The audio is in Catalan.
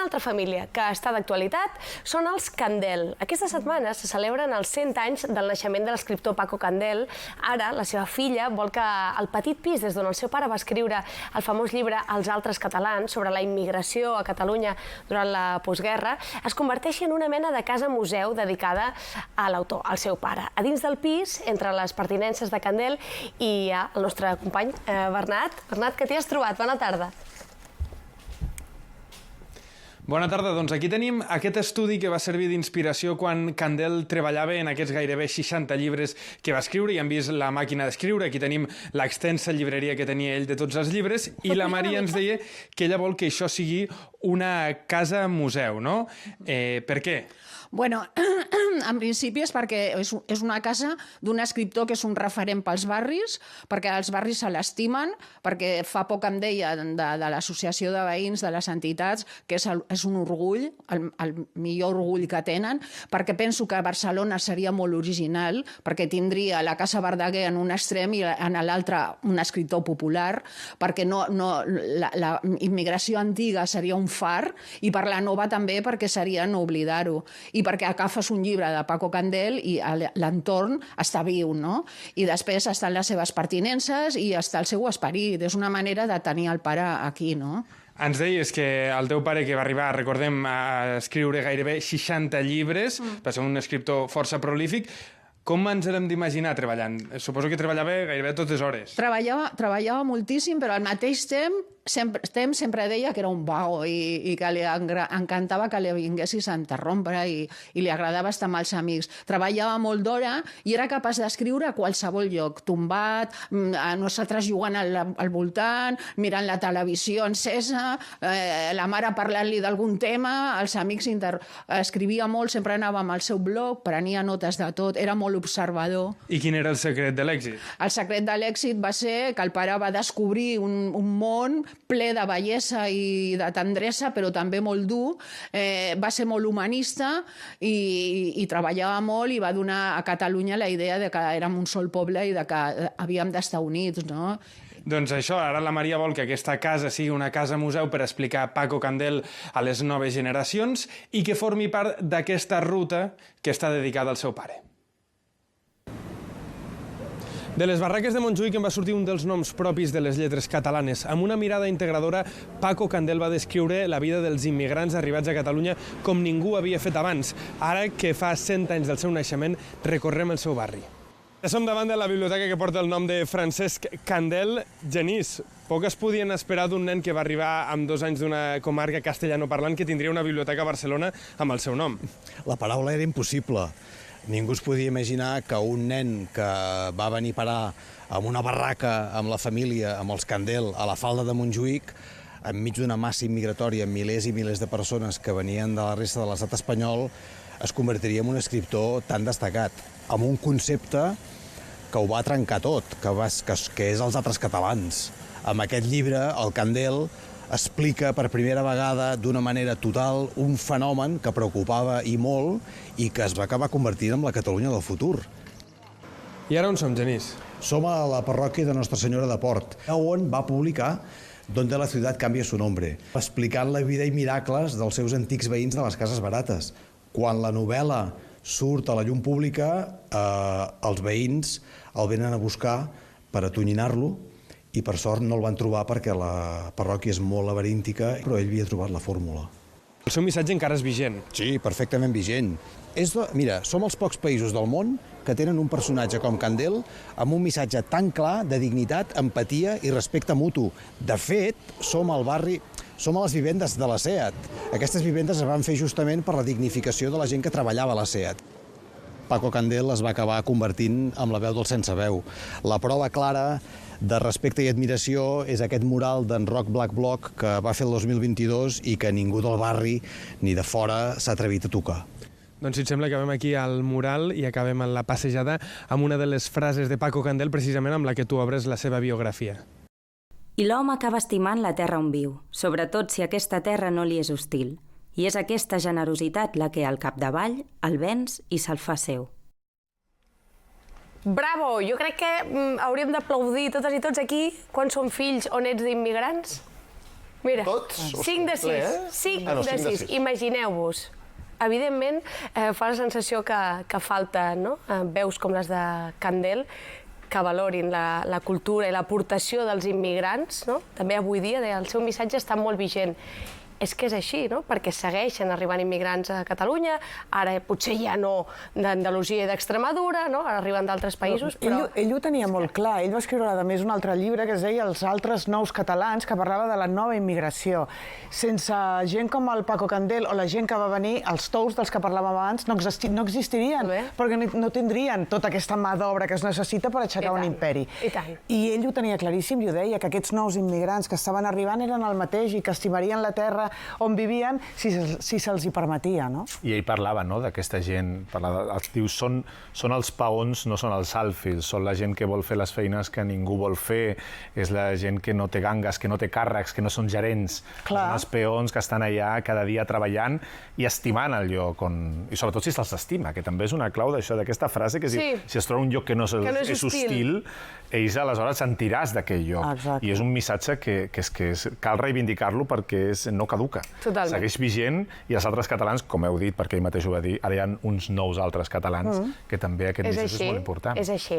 Una altra família que està d'actualitat són els Candel. Aquesta setmana se celebren els 100 anys del naixement de l'escriptor Paco Candel. Ara, la seva filla vol que el petit pis des d'on el seu pare va escriure el famós llibre Els altres catalans sobre la immigració a Catalunya durant la postguerra es converteixi en una mena de casa-museu dedicada a l'autor, al seu pare. A dins del pis, entre les pertinences de Candel, hi ha el nostre company Bernat. Bernat, què t'hi has trobat? Bona tarda. Bona tarda, doncs aquí tenim aquest estudi que va servir d'inspiració quan Candel treballava en aquests gairebé 60 llibres que va escriure i han vist la màquina d'escriure. Aquí tenim l'extensa llibreria que tenia ell de tots els llibres i la Maria ens deia que ella vol que això sigui una casa museu, no? Per què? Bueno, en principi és perquè és una casa d'un escriptor que és un referent pels barris, perquè els barris se l'estimen, perquè fa poc em deia de l'associació de veïns, de les entitats, que és un orgull, el millor orgull que tenen, perquè penso que Barcelona seria molt original, perquè tindria la Casa Verdaguer en un extrem i en l'altre un escriptor popular, perquè la immigració antiga seria un far, i per la nova també perquè seria no oblidar-ho. I perquè agafes un llibre de Paco Candel i l'entorn està viu, no? I després estan les seves pertinences i està el seu esperit. És una manera de tenir el pare aquí, no? Ens deies que el teu pare, que va arribar, recordem, a escriure gairebé 60 llibres, va ser un escriptor força prolífic. Com ens hem d'imaginar treballant? Suposo que treballava gairebé a totes hores. Treballava moltíssim, però al mateix temps sempre deia que era un vago i que li encantava que li vinguessis a interrompre i li agradava estar amb els amics. Treballava molt d'hora i era capaç d'escriure a qualsevol lloc, tombat, nosaltres jugant al voltant, mirant la televisió encesa, la mare parlant-li d'algun tema, els amics escrivia molt, sempre anava amb el seu blog, prenia notes de tot, era molt observador. I quin era el secret de l'èxit? El secret de l'èxit va ser que el pare va descobrir un món ple de bellesa i de tendresa, però també molt dur. Va ser molt humanista i treballava molt i va donar a Catalunya la idea de que érem un sol poble i de que havíem d'estar units, no? Doncs això, ara la Maria vol que aquesta casa sigui una casa museu per explicar Paco Candel a les noves generacions i que formi part d'aquesta ruta que està dedicada al seu pare. De les barraques de Montjuïc en va sortir un dels noms propis de les lletres catalanes. Amb una mirada integradora, Paco Candel va descriure la vida dels immigrants arribats a Catalunya com ningú havia fet abans. Ara que fa 100 anys del seu naixement, recorrem el seu barri. Ja som davant de la biblioteca que porta el nom de Francesc Candel. Genís, poc es podien esperar d'un nen que va arribar amb 2 anys d'una comarca castellanoparlant que tindria una biblioteca a Barcelona amb el seu nom. La paraula era impossible. Ningú es podia imaginar que un nen que va venir a parar amb una barraca amb la família, amb els Candel, a la falda de Montjuïc, enmig d'una massa immigratòria, milers i milers de persones que venien de la resta de l'estat espanyol, es convertiria en un escriptor tan destacat, amb un concepte que ho va trencar tot, que és Els altres catalans. Amb aquest llibre, el Candel explica per primera vegada d'una manera total un fenomen que preocupava i molt i que es va acabar convertint en la Catalunya del futur. I ara on som, Genís? Som a la parròquia de Nostra Senyora de Port, on va publicar Donde la ciutat canvia su nombre, explicant la vida i miracles dels seus antics veïns de les cases barates. Quan la novel·la surt a la llum pública, els veïns el venen a buscar per atonyinar-lo i per sort no el van trobar perquè la parròquia és molt laberíntica, però ell havia trobat la fórmula. El seu missatge encara és vigent. Sí, perfectament vigent. Mira, som els pocs països del món que tenen un personatge com Candel amb un missatge tan clar de dignitat, empatia i respecte mutu. De fet, som al barri, som a les vivendes de la SEAT. Aquestes vivendes es van fer justament per la dignificació de la gent que treballava a la SEAT. Paco Candel es va acabar convertint en la veu del sense veu. La prova clara de respecte i admiració és aquest mural d'en Roc Black Bloc que va fer el 2022 i que ningú del barri ni de fora s'ha atrevit a tocar. Doncs si et sembla, acabem aquí al mural i acabem en la passejada amb una de les frases de Paco Candel, precisament amb la que tu obres la seva biografia. I l'home acaba estimant la terra on viu, sobretot si aquesta terra no li és hostil. I és aquesta generositat la que, al capdavall, el venç i se'l fa seu. Bravo! Jo crec que hauríem d'aplaudir totes i tots aquí quan som fills o nets d'immigrants. Mira, Tots? 5 de 6. Hosti, 5 no, de 5 de 6. 6. Imagineu-vos. Evidentment, fa la sensació que falta, no? Veus com les de Candel, que valorin la cultura i l'aportació dels immigrants, no? També avui dia el seu missatge està molt vigent. És que és així, no? Perquè segueixen arribant immigrants a Catalunya, ara potser ja no d'Andalusia i d'Extremadura, no? Ara arriben d'altres països, però... Ell ho tenia molt clar. Ell va escriure, a més, un altre llibre que es deia Els altres nous catalans, que parlava de la nova immigració. Sense gent com el Paco Candel o la gent que va venir, els tous dels que parlàvem abans no existirien, perquè no tindrien tota aquesta mà d'obra que es necessita per aixecar un imperi. I tant. I ell ho tenia claríssim i ho deia, que aquests nous immigrants que estaven arribant eren el mateix i que estimarien la terra on vivien si se'ls hi permetia, no? I ell parlava, no?, d'aquesta gent, diu, són els paons, no són els alfils, són la gent que vol fer les feines que ningú vol fer, és la gent que no té gangues, que no té càrrecs, que no són gerents, són els peons que estan allà cada dia treballant i estimant el lloc, i sobretot si se'ls estima, que també és una clau d'això, d'aquesta frase que si es troba un lloc que no és hostil, ells aleshores sentiràs d'aquell lloc. I és un missatge que cal reivindicar-lo perquè no caduca. Totalment. Segueix vigent i els altres catalans, com heu dit, perquè ell mateix ho va dir, ara hi ha uns nous altres catalans que també aquest missatge és molt important. És així.